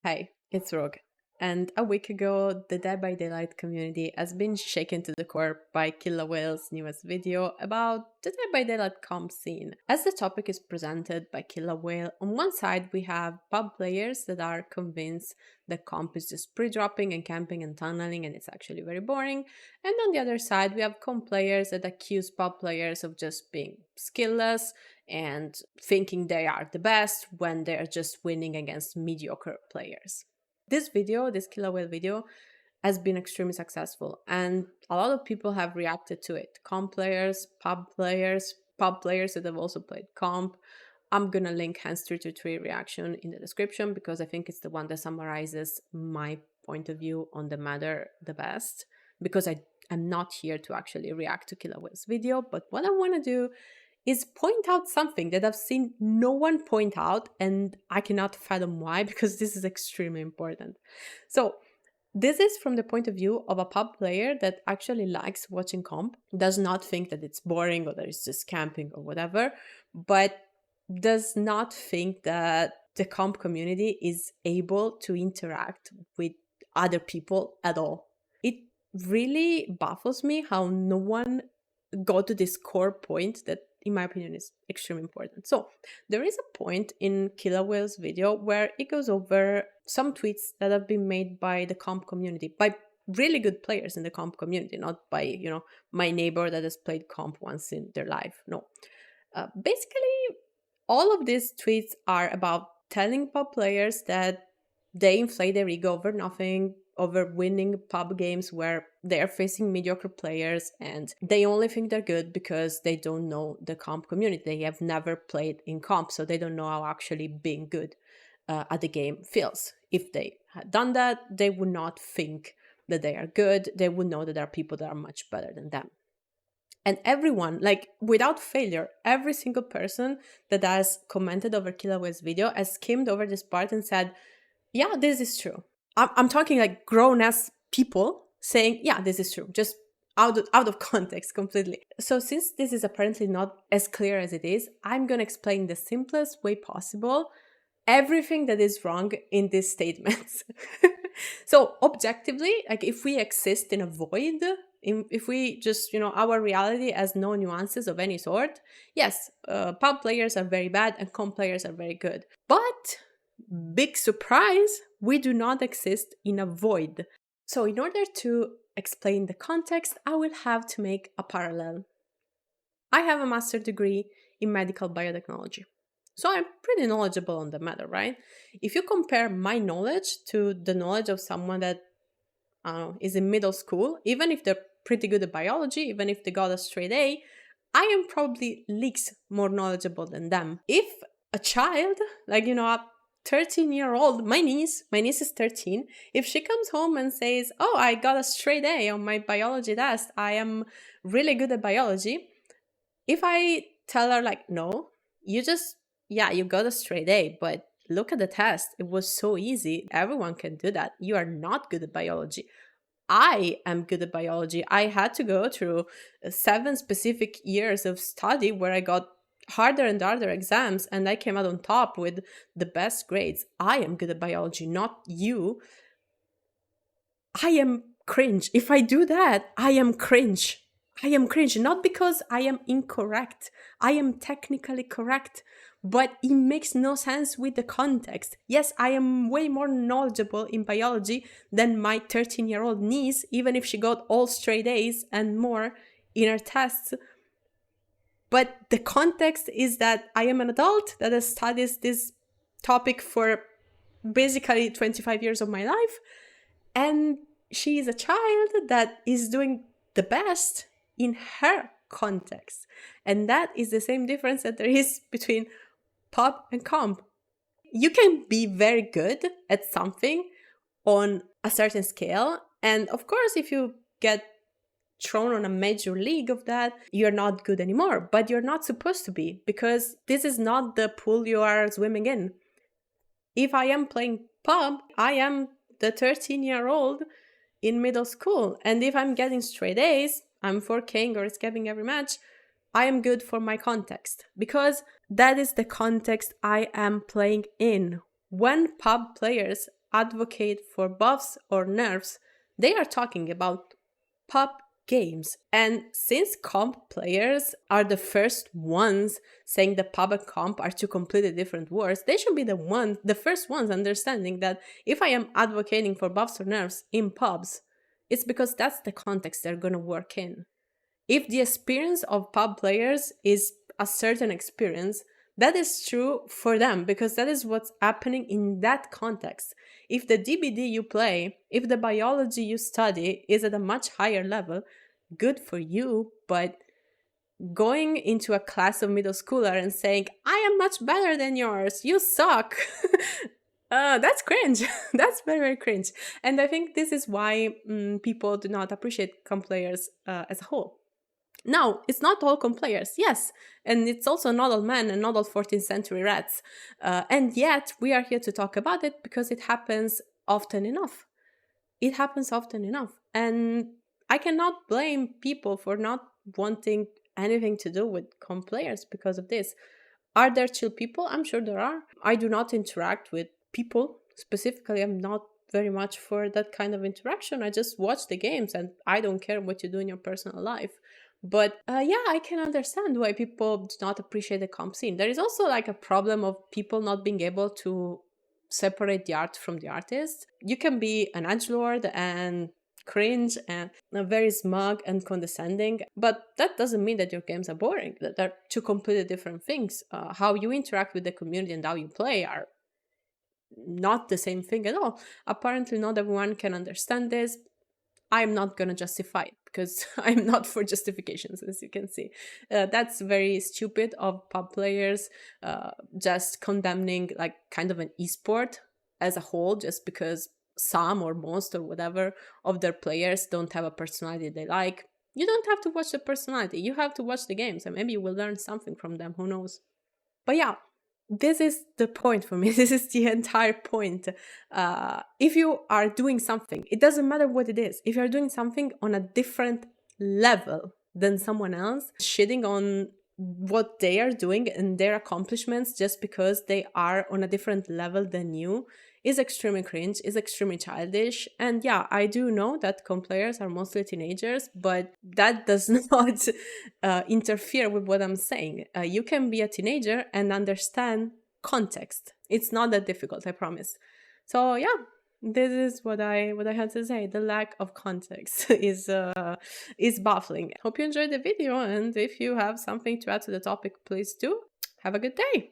Hi, it's Rogue. And a week ago, the Dead by Daylight community has been shaken to the core by Killawhale's newest video about the Dead by Daylight comp scene. As the topic is presented by Killawhale, on one side we have pub players that are convinced the comp is just pre-dropping and camping and tunneling and it's actually very boring. And on the other side, we have comp players that accuse pub players of just being skillless and thinking they are the best when they're just winning against mediocre players. This Killer Whale video, has been extremely successful, and a lot of people have reacted to it. Comp players, pub players that have also played comp. I'm gonna link Hans 323 reaction in the description because I think it's the one that summarizes my point of view on the matter the best. Because I'm not here to actually react to Killer Whale's video, but what I want to do is point out something that I've seen no one point out, and I cannot fathom why, because this is extremely important. So, this is from the point of view of a pub player that actually likes watching comp, does not think that it's boring or that it's just camping or whatever, but does not think that the comp community is able to interact with other people at all. It really baffles me how no one got to this core point that in my opinion is extremely important. So there is a point in Killer Whale's video where it goes over some tweets that have been made by the comp community, by really good players in the comp community, not by, my neighbor that has played comp once in their life. No. Basically, all of these tweets are about telling pub players that they inflate their ego over nothing, over winning pub games where they're facing mediocre players and they only think they're good because they don't know the comp community. They have never played in comp, so they don't know how actually being good at the game feels. If they had done that, they would not think that they are good. They would know that there are people that are much better than them. And everyone, like without failure, every single person that has commented over Killaway's video has skimmed over this part and said, yeah, this is true. I'm talking like grown-ass people saying, yeah, this is true, just out of context completely. So since this is apparently not as clear as it is, I'm going to explain the simplest way possible everything that is wrong in these statements. So objectively, like if we exist in a void, if we just, our reality has no nuances of any sort, yes, pub players are very bad and comp players are very good. But big surprise, we do not exist in a void. So in order to explain the context, I will have to make a parallel. I have a master's degree in medical biotechnology. So I'm pretty knowledgeable on the matter, right? If you compare my knowledge to the knowledge of someone that is in middle school, even if they're pretty good at biology, even if they got a straight A, I am probably leagues more knowledgeable than them. If a child, like, a 13-year-old, my niece is 13, if she comes home and says, oh, I got a straight A on my biology test, I am really good at biology, if I tell her, like, no, you got a straight A, but look at the test. It was so easy. Everyone can do that. You are not good at biology. I am good at biology. I had to go through 7 specific years of study where I got harder and harder exams and I came out on top with the best grades. I am good at biology, not you. I am cringe. If I do that, I am cringe. I am cringe, not because I am incorrect. I am technically correct, but it makes no sense with the context. Yes, I am way more knowledgeable in biology than my 13-year-old niece, even if she got all straight A's and more in her tests. But the context is that I am an adult that has studied this topic for basically 25 years of my life, and she is a child that is doing the best in her context. And that is the same difference that there is between pub and comp. You can be very good at something on a certain scale. And of course, if you get thrown on a major league of that, you're not good anymore. But you're not supposed to be, because this is not the pool you are swimming in. If I am playing pub, I am the 13-year-old in middle school. And if I'm getting straight A's, I'm 4King or escaping every match, I am good for my context, because that is the context I am playing in. When pub players advocate for buffs or nerfs, they are talking about pub games. And since comp players are the first ones saying the pub and comp are two completely different words, they should be the first ones understanding that if I am advocating for buffs or nerfs in pubs, it's because that's the context they're gonna work in. If the experience of pub players is a certain experience, that is true for them because that is what's happening in that context. If the DBD you play, if the biology you study is at a much higher level, good for you, but going into a class of middle schooler and saying, I am much better than yours, you suck. That's cringe. That's very, very cringe. And I think this is why people do not appreciate comp players as a whole. Now, it's not all comp players, yes, and it's also not all men and not all 14th century rats. And yet, we are here to talk about it because it happens often enough. It happens often enough. And I cannot blame people for not wanting anything to do with comp players because of this. Are there chill people? I'm sure there are. I do not interact with people. Specifically, I'm not very much for that kind of interaction. I just watch the games and I don't care what you do in your personal life. But yeah, I can understand why people do not appreciate the comp scene. There is also like a problem of people not being able to separate the art from the artist. You can be an edgelord and cringe and very smug and condescending, but that doesn't mean that your games are boring. They're two completely different things. How you interact with the community and how you play are not the same thing at all. Apparently, not everyone can understand this. I'm not going to justify it because I'm not for justifications, as you can see. That's very stupid of pub players just condemning like kind of an esport as a whole just because some or most or whatever of their players don't have a personality they like. You don't have to watch the personality. You have to watch the games and maybe you will learn something from them. Who knows? But yeah, this is the point for me. This is the entire point. If you are doing something, it doesn't matter what it is. If you're doing something on a different level than someone else, shitting on what they are doing and their accomplishments just because they are on a different level than you is extremely cringe, is extremely childish. And yeah, I do know that comp players are mostly teenagers, but that does not interfere with what I'm saying. You can be a teenager and understand context. It's not that difficult, I promise. So yeah, this is what I had to say. The lack of context is baffling. Hope you enjoyed the video, and if you have something to add to the topic, please do. Have a good day.